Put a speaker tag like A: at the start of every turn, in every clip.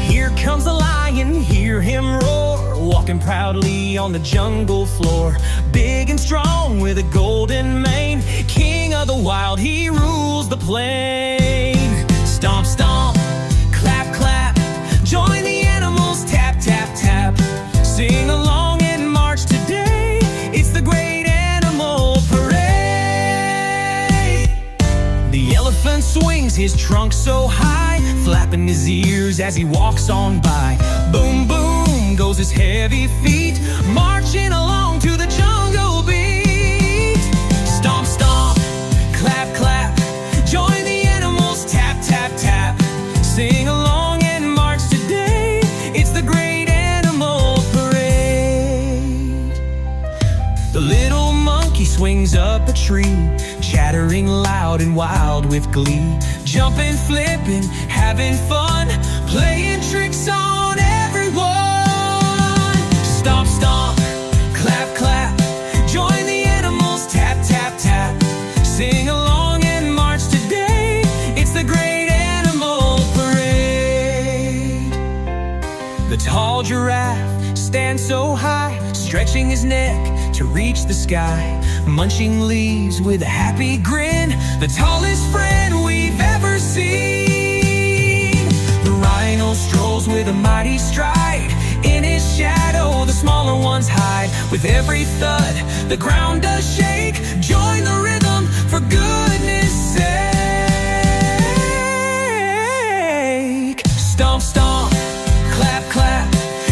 A: Here comes the lion, hear him roar, walking proudly on the jungle floor. Big and strong with a golden mane, king of the wild, he rules the plain. Stomp, stomp, clap, clap, join the animals, tap, tap, tap. Sing along and march today, it's the great animal parade. The elephant swings his trunk so high, flapping his ears as he walks on by. Boom, boom goes his heavy feet, marching along to the jungle beat. Stomp, stomp, clap, clap, join the animals, tap, tap, tap. Sing along and march today, it's the great animal parade. The little monkey swings up a tree, chattering loud and wild with glee. Jumping, flipping, having fun, playing tricks on everyone. Stomp, stomp, clap, clap, join the animals, tap, tap, tap. Sing along and march today, it's the great animal parade. The tall giraffe stands so high, stretching his neck to reach the sky. Munching leaves with a happy grin, the tallest friend we've ever seen. The rhino strolls with a mighty stride, in his shadow the smaller ones hide. With every thud the ground does shake, join the rhythm for goodness sake. Stomp, stomp, clap, clap,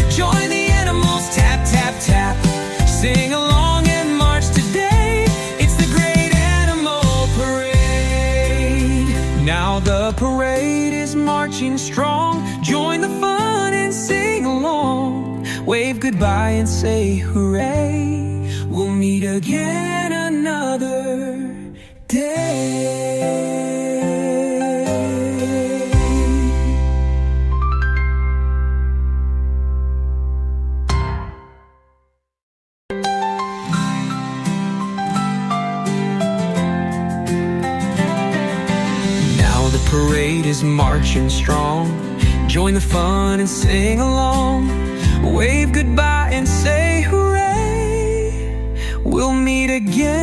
A: join the animals, tap, tap, tap. Sing along and march today, it's the great animal parade. Now the parade is marching strong, join the fun and sing along. Wave goodbye and say hooray, we'll meet again another day. Parade is marching strong, join the fun and sing along. Wave goodbye and say hooray, we'll meet again